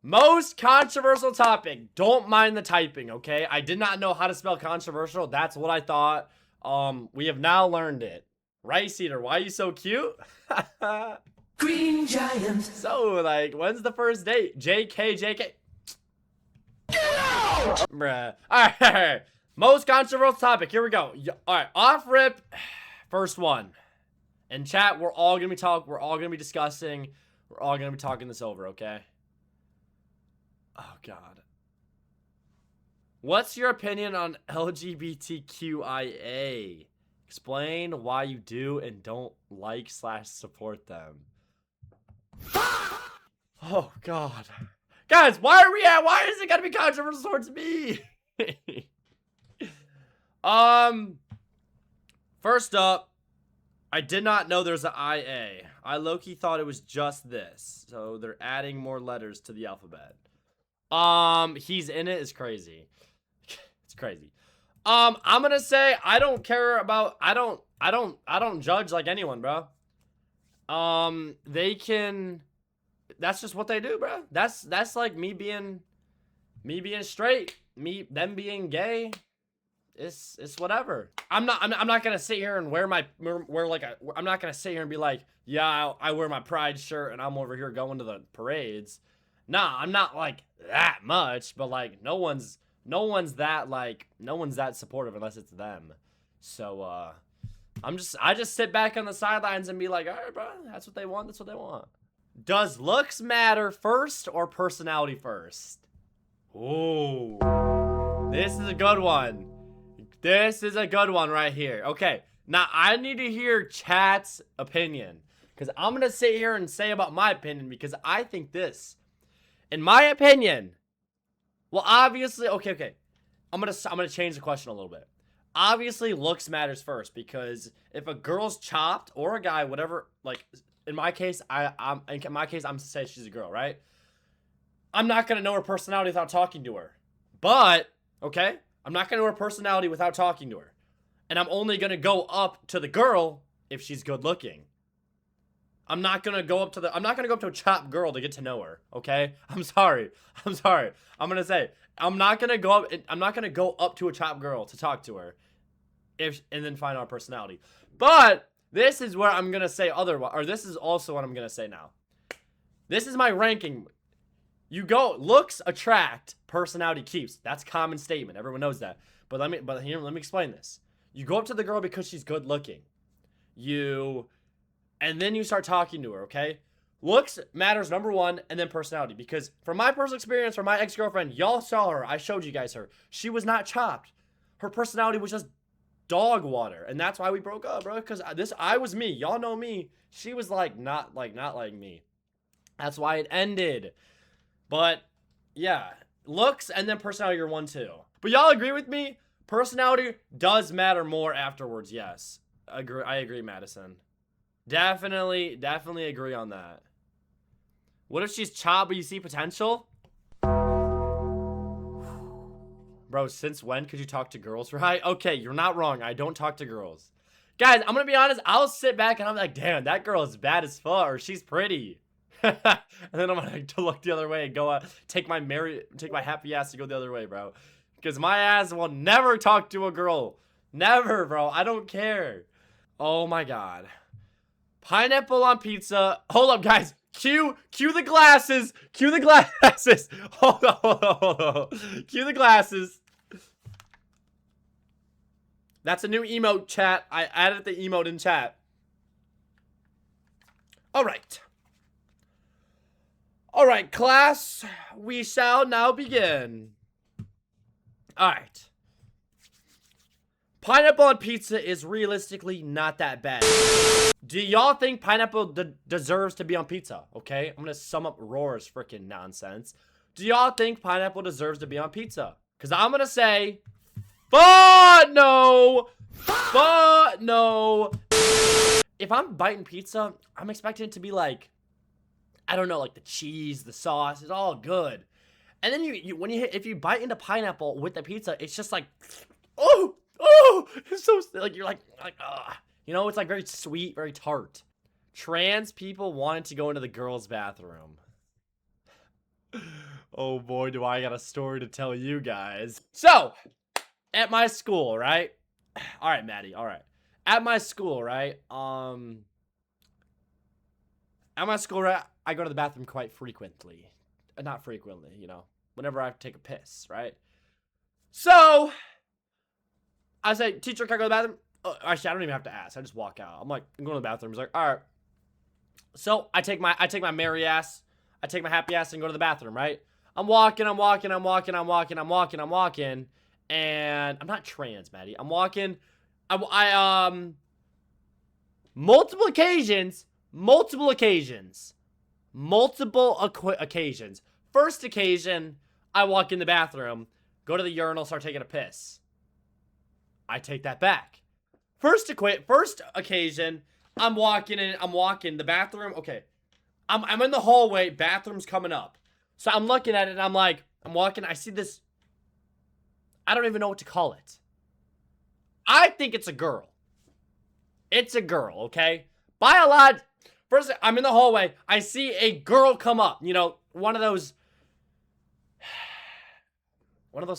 Most controversial topic. Don't mind the typing, okay? I did not know how to spell controversial. That's what I thought. We have now learned it. Rice Eater, why are you so cute? Green Giant. So, like, when's the first date? JK. Get out! Bruh. Alright. Most controversial topic. Here we go. Alright, off rip. First one. In chat, we're all gonna be discussing. We're all gonna be talking this over, okay? Oh, God. What's your opinion on LGBTQIA? Explain why you do and don't like / support them. Oh, God. Guys, why is it gotta be controversial towards me? First up, I did not know there's an IA. I low-key thought it was just this. So they're adding more letters to the alphabet. He's in it is crazy. It's crazy. I'm gonna say I don't care about I don't judge like anyone, bro. They can that's just what they do, bro. That's like me being straight, them being gay. It's whatever. I'm not gonna sit here and I'm not gonna sit here and be like, yeah, I wear my pride shirt and I'm over here going to the parades. Nah, I'm not like that much, but like no one's that supportive unless it's them. So I just sit back on the sidelines and be like, all right, bro, that's what they want. That's what they want. Does looks matter first or personality first? Ooh, this is a good one. This is a good one right here. Okay, now I need to hear chat's opinion because I'm gonna sit here and say about my opinion because I think this. In my opinion, well, obviously, okay. I'm gonna change the question a little bit. Obviously, looks matters first because if a girl's chopped or a guy, whatever, like in my case, I'm gonna say she's a girl, right? I'm not gonna know her personality without talking to her. But okay, I'm not gonna know her personality without talking to her, and I'm only gonna go up to the girl if she's good looking. I'm not gonna go up to a chopped girl to get to know her, okay? I'm sorry. I'm gonna say, I'm not gonna go up to a chopped girl to talk to her and then find out her personality. But this is where I'm gonna say otherwise, or this is also what I'm gonna say now. This is my ranking. You go, looks attract, personality keeps. That's a common statement. Everyone knows that. But let me explain this. You go up to the girl because she's good looking. And then you start talking to her, okay? Looks matters number one, and then personality. Because from my personal experience, from my ex-girlfriend, y'all saw her. I showed you guys her. She was not chopped. Her personality was just dog water. And that's why we broke up, bro. Because I was me. Y'all know me. She was not like me. That's why it ended. But, yeah. Looks and then personality are 1, 2. But y'all agree with me? Personality does matter more afterwards, yes. I agree, Madison. Definitely agree on that. What if she's chopped but you see potential? Bro, since when could you talk to girls, right? Okay, you're not wrong. I don't talk to girls. Guys, I'm gonna be honest. I'll sit back and I'm like, damn, that girl is bad as fuck, or she's pretty. And then I'm gonna look the other way and go take my happy ass to go the other way, bro. Because my ass will never talk to a girl. Never, bro. I don't care. Oh my god. Pineapple on pizza. Hold up, guys. Cue the glasses. Cue the glasses. Hold on. Cue the glasses. That's a new emote, chat. I added the emote in chat. All right, class. We shall now begin. All right. Pineapple on pizza is realistically not that bad. Do y'all think pineapple deserves to be on pizza? Okay, I'm gonna sum up Roar's freaking nonsense. Do y'all think pineapple deserves to be on pizza? Because I'm gonna say, but no. If I'm biting pizza, I'm expecting it to be like, I don't know, like the cheese, the sauce, it's all good. And then if you bite into pineapple with the pizza, it's just like, oh, it's so, like, you're like, you know, it's like very sweet, very tart. Trans people wanted to go into the girls' bathroom. Oh boy, do I got a story to tell you guys. So, at my school, right? All right, Maddie. All right. At my school, right? At my school, right? I go to the bathroom quite frequently. Not frequently, you know. Whenever I have to take a piss, right? So, I say, teacher, can I go to the bathroom? Actually, I don't even have to ask. I just walk out. I'm like, I'm going to the bathroom. He's like, all right. So I take my merry ass, I take my happy ass and go to the bathroom, right? I'm walking, and I'm not trans, Maddie. I'm walking. Multiple occasions. First occasion, I walk in the bathroom, go to the urinal, start taking a piss. I take that back. First occasion, I'm walking the bathroom. Okay. I'm in the hallway, bathroom's coming up. So I'm looking at it and I'm like, I'm walking, I see this. I don't even know what to call it. I think it's a girl. It's a girl, okay? By a lot. First, I'm in the hallway, I see a girl come up. You know, one of those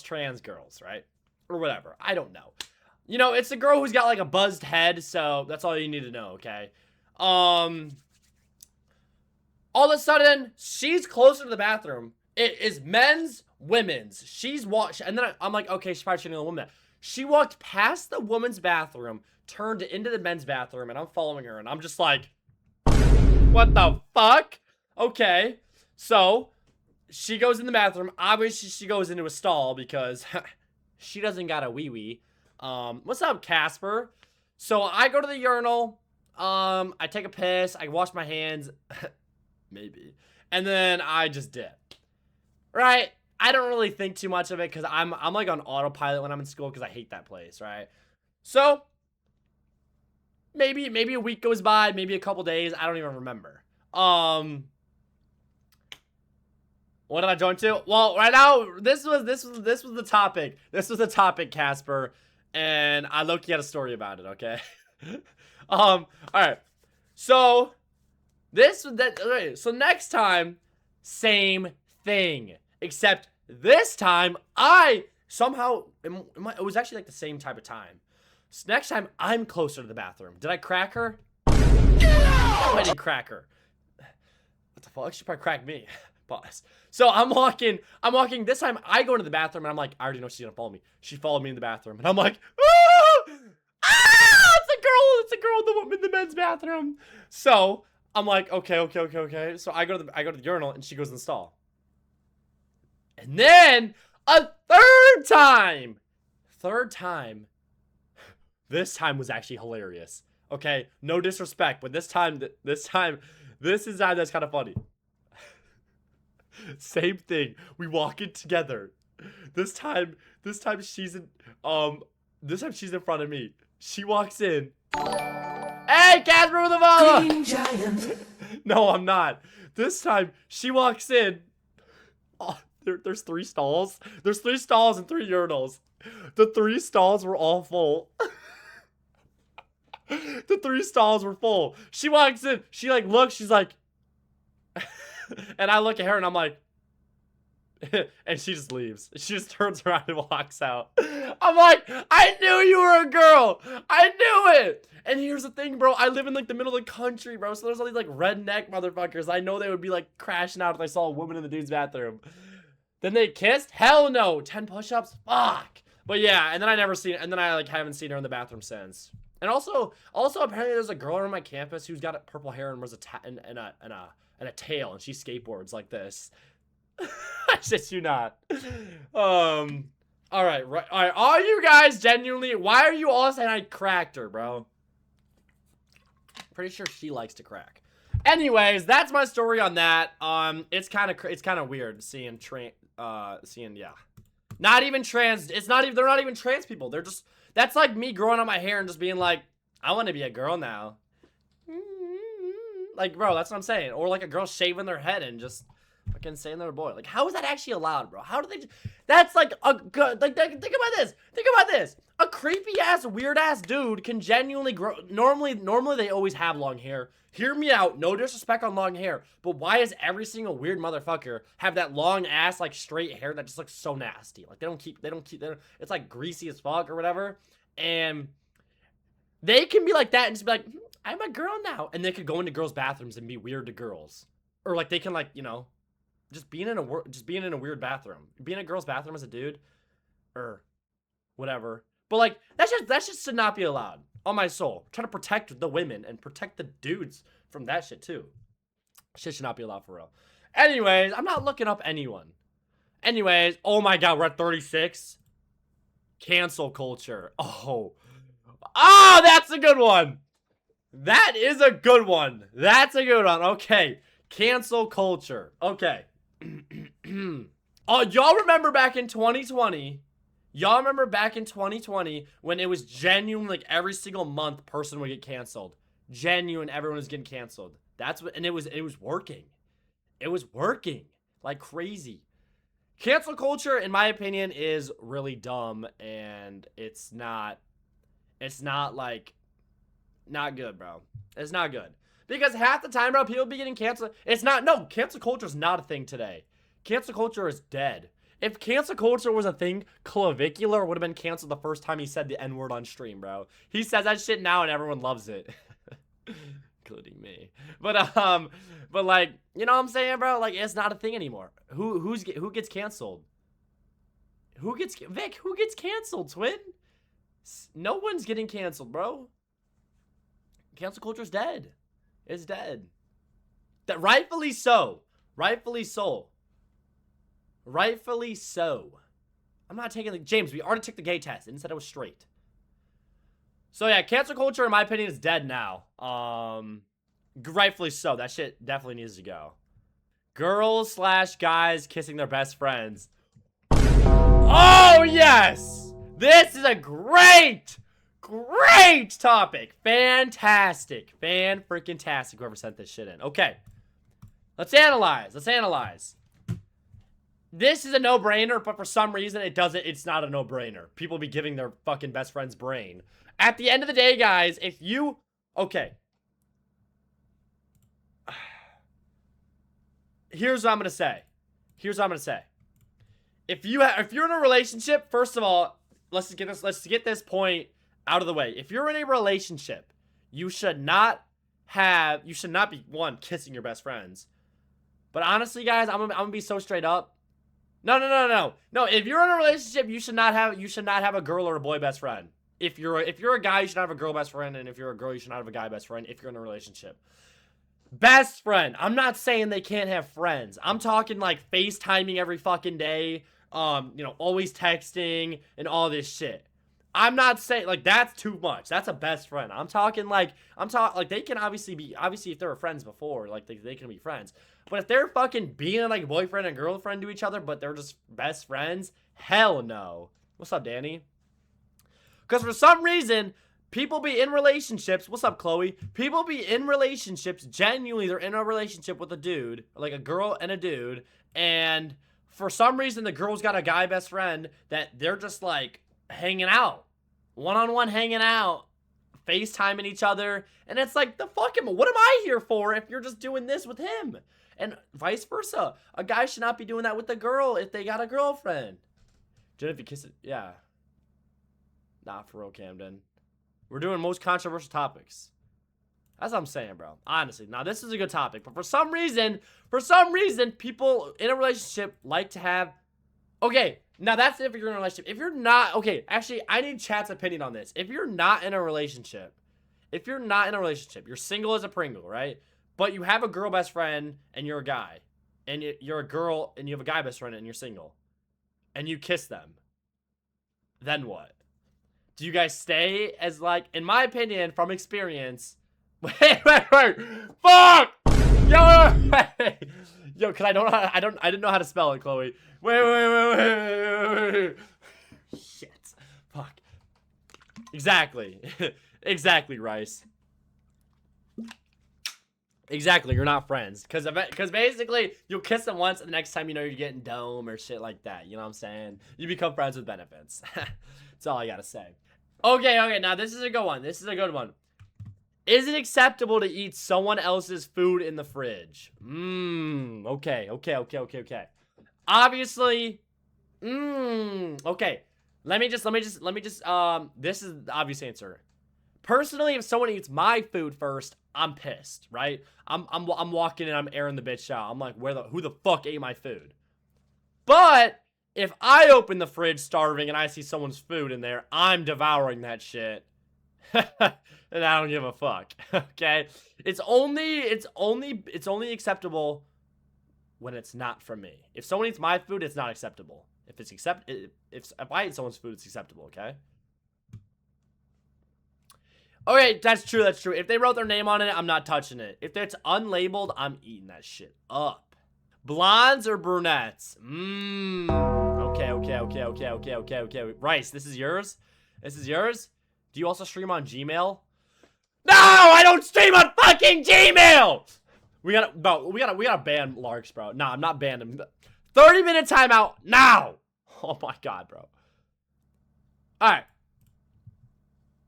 trans girls, right? Or whatever. I don't know. You know, it's a girl who's got like a buzzed head, so that's all you need to know, okay? All of a sudden, she's closer to the bathroom. It is men's, women's. And then I'm like, okay, she's probably shooting a woman. She walked past the woman's bathroom, turned into the men's bathroom, and I'm following her, and I'm just like, what the fuck? Okay, so she goes in the bathroom. Obviously, she goes into a stall because she doesn't got a wee-wee. What's up, Casper? So I go to the urinal. I take a piss. I wash my hands. Maybe. And then I just dip. Right? I don't really think too much of it because I'm like on autopilot when I'm in school because I hate that place, right? So maybe a week goes by, maybe a couple days. I don't even remember. What did I join to? Well, right now, this was the topic. This was the topic, Casper. And I low-key had a story about it, okay? Alright. So so next time, same thing. Except this time, it was actually like the same type of time. So next time, I'm closer to the bathroom. Did I crack her? No, I didn't crack her. What the fuck? She probably cracked me. Pause. So I'm walking. This time I go into the bathroom and I'm like, I already know she's gonna follow me. She followed me in the bathroom and I'm like, it's a girl in the men's bathroom. So I'm like, okay. So I go to the urinal and she goes in the stall. And then a third time. This time was actually hilarious. Okay, no disrespect, but this time that's kind of funny. Same thing. We walk in together. This time she's in front of me. She walks in. Hey, Casper with a follow! Green Giant. No, I'm not. This time she walks in. Oh, there's 3 stalls. There's 3 stalls and 3 urinals. The 3 stalls were all full. The 3 stalls were full. She walks in. She like looks. She's like. And I look at her and I'm like, and she just leaves. She just turns around and walks out. I'm like, I knew you were a girl. I knew it. And here's the thing, bro. I live in like the middle of the country, bro. So there's all these like redneck motherfuckers. I know they would be like crashing out if they saw a woman in the dude's bathroom. Then they kissed? Hell no. 10 push-ups? Fuck. But yeah, and then I haven't seen her in the bathroom since. And also apparently there's a girl on my campus who's got purple hair and wears a tail, and she skateboards like this. I shit you not. All right. Are you guys genuinely? Why are you all saying I cracked her, bro? Pretty sure she likes to crack. Anyways, that's my story on that. It's kind of weird seeing yeah. Not even trans. They're not even trans people. They're just. That's like me growing out my hair and just being like, I want to be a girl now. Like, bro, that's what I'm saying. Or like a girl shaving their head and just Fucking saying they're a boy. Like, how is that actually allowed, bro? How do they? That's like a good. Like, think about this. Think about this. A creepy ass, weird ass dude can genuinely grow. Normally they always have long hair. Hear me out. No disrespect on long hair, but why does every single weird motherfucker have that long ass, like straight hair that just looks so nasty? Like they don't keep. It's like greasy as fuck or whatever. And they can be like that and just be like, I'm a girl now, and they could go into girls' bathrooms and be weird to girls, or like they can like just being in a weird bathroom, being in a girl's bathroom as a dude, or whatever. But like that just should not be allowed. On my soul, try to protect the women and protect the dudes from that shit too. Shit should not be allowed for real. Anyways, I'm not looking up anyone. Anyways, oh my god, we're at 36. Cancel culture. Oh, that's a good one. That is a good one. That's a good one. Okay, cancel culture. Okay. Oh, y'all remember back in 2020? Y'all remember back in 2020 when it was genuine, like every single month person would get canceled. Genuine, everyone was getting canceled. That's what, and it was working. It was working like crazy. Cancel culture, in my opinion, is really dumb, and it's not like, not good, bro. It's not good. Because half the time, bro, people be getting canceled. Cancel culture is not a thing today. Cancel culture is dead. If cancel culture was a thing, Clavicular would have been canceled the first time he said the N-word on stream, bro. He says that shit now and everyone loves it. Including me. But like, you know what I'm saying, bro? Like, it's not a thing anymore. Who gets canceled? Vic, who gets canceled, twin? No one's getting canceled, bro. Cancel culture's dead. It's dead. That rightfully so. Rightfully so. Rightfully so. I'm not taking the... James, we already took the gay test and said it was straight. So yeah, cancel culture, in my opinion, is dead now. Rightfully so. That shit definitely needs to go. Girls/guys kissing their best friends. Oh, yes! This is a great topic. Fantastic. Fan-freaking-tastic, whoever sent this shit in. Okay. Let's analyze. This is a no-brainer, but for some reason it's not a no-brainer. People be giving their fucking best friend's brain. At the end of the day, guys, if you... Okay. Here's what I'm gonna say. If you're in a relationship, first of all, let's get this point out of the way. If you're in a relationship, you should not be, one, kissing your best friends. But honestly, guys, I'm gonna be so straight up. No. If you're in a relationship, you should not have a girl or a boy best friend. If you're a guy, you should not have a girl best friend, and if you're a girl, you should not have a guy best friend if you're in a relationship. Best friend. I'm not saying they can't have friends. I'm talking like FaceTiming every fucking day, always texting and all this shit. I'm not saying like that's too much. That's a best friend. I'm talking like they can obviously if they were friends before, like they can be friends. But if they're fucking being like boyfriend and girlfriend to each other, but they're just best friends, hell no. What's up, Danny? Because for some reason, people be in relationships. What's up, Chloe? People be in relationships. Genuinely, they're in a relationship with a dude, like a girl and a dude. And for some reason, the girl's got a guy best friend that they're just like hanging out. One-on-one hanging out. FaceTiming each other. And it's like, what am I here for if you're just doing this with him? And vice versa. A guy should not be doing that with a girl if they got a girlfriend. Jen, if you kiss it, yeah. Nah, for real, Camden. We're doing most controversial topics. That's what I'm saying, bro. Honestly. Now, this is a good topic. But for some reason, people in a relationship like to have... Okay, now that's if you're in a relationship. If you're not... Okay, actually, I need chat's opinion on this. If you're not in a relationship, you're single as a Pringle, right? But you have a girl best friend and you're a guy. And you're a girl and you have a guy best friend and you're single. And you kiss them. Then what? Do you guys stay as like, in my opinion, from experience... Wait. Fuck! Wait. Yo, cause I didn't know how to spell it, Chloe. Wait. Shit. Fuck. Exactly. Exactly, Rice. Exactly, you're not friends. Because basically, you'll kiss them once, and the next time you know you're getting dome or shit like that. You know what I'm saying? You become friends with benefits. That's all I gotta say. Okay, now this is a good one. This is a good one. Is it acceptable to eat someone else's food in the fridge? Okay. Obviously, okay. Let me just, this is the obvious answer. Personally, if someone eats my food first, I'm pissed, right? I'm walking in, I'm airing the bitch out. I'm like, who the fuck ate my food? But if I open the fridge starving and I see someone's food in there, I'm devouring that shit. And I don't give a fuck. Okay? It's only acceptable when it's not from me. If someone eats my food, it's not acceptable. If I eat someone's food, it's acceptable, okay? Okay, that's true. If they wrote their name on it, I'm not touching it. If it's unlabeled, I'm eating that shit up. Blondes or brunettes? Okay. Rice, this is yours? Do you also stream on Gmail? No, I don't stream on fucking Gmail! We gotta ban Larks, bro. Nah, I'm not banning him. 30-minute timeout now! Oh my god, bro. Alright.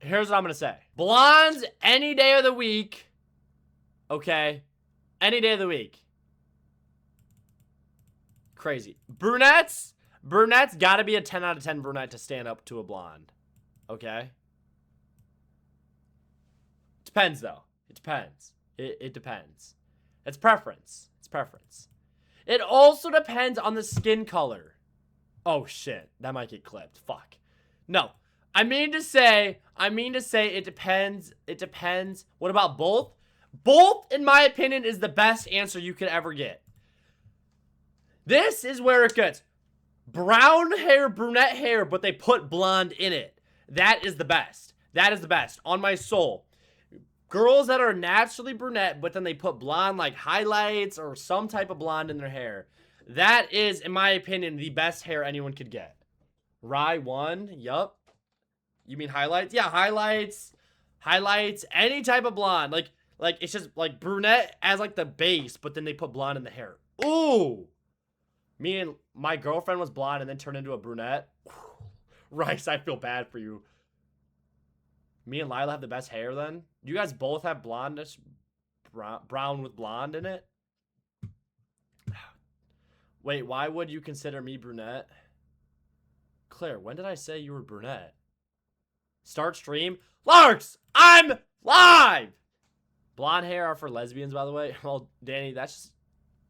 Here's what I'm gonna say. Blondes, any day of the week. Okay? Any day of the week. Crazy. Brunettes gotta be a 10 out of 10 brunette to stand up to a blonde. Okay? Depends, though. It depends. It depends. It's preference. It also depends on the skin color. Oh, shit. That might get clipped. Fuck. No. I mean to say it depends. It depends. What about both? Both, in my opinion, is the best answer you could ever get. This is where it gets brown hair, brunette hair, but they put blonde in it. That is the best. On my soul. Girls that are naturally brunette, but then they put blonde, like highlights or some type of blonde in their hair. That is, in my opinion, the best hair anyone could get. Rye 1, yup. You mean highlights? Yeah, highlights, any type of blonde. Like it's just like brunette as like the base, but then they put blonde in the hair. Ooh. Me and my girlfriend was blonde and then turned into a brunette. Rice, I feel bad for you. Me and Lila have the best hair then? You guys both have blondish, brown with blonde in it? Wait, why would you consider me brunette? Claire, when did I say you were brunette? Start stream? Larks! I'm live! Blonde hair are for lesbians, by the way. Well, Danny, that's just...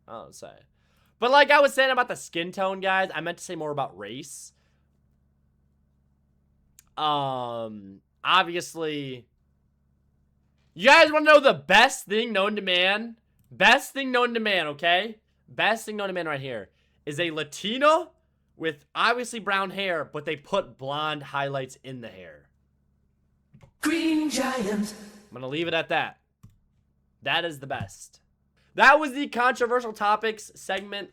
I don't say. But like I was saying about the skin tone, guys, I meant to say more about race. Obviously, you guys want to know the best thing known to man? Best thing known to man, okay? Best thing known to man right here is a Latino with obviously brown hair, but they put blonde highlights in the hair. Green Giant. I'm going to leave it at that. That is the best. That was the controversial topics segment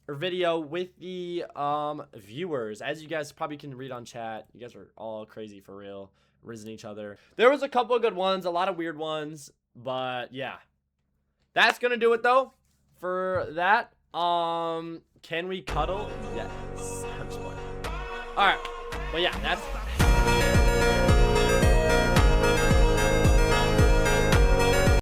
video with the viewers. As you guys probably can read on chat, you guys are all crazy for real, risen each other. There was a couple of good ones, a lot of weird ones, but yeah. That's gonna do it though for that. Can we cuddle? Yes. I'm just playing. Alright. But yeah, that's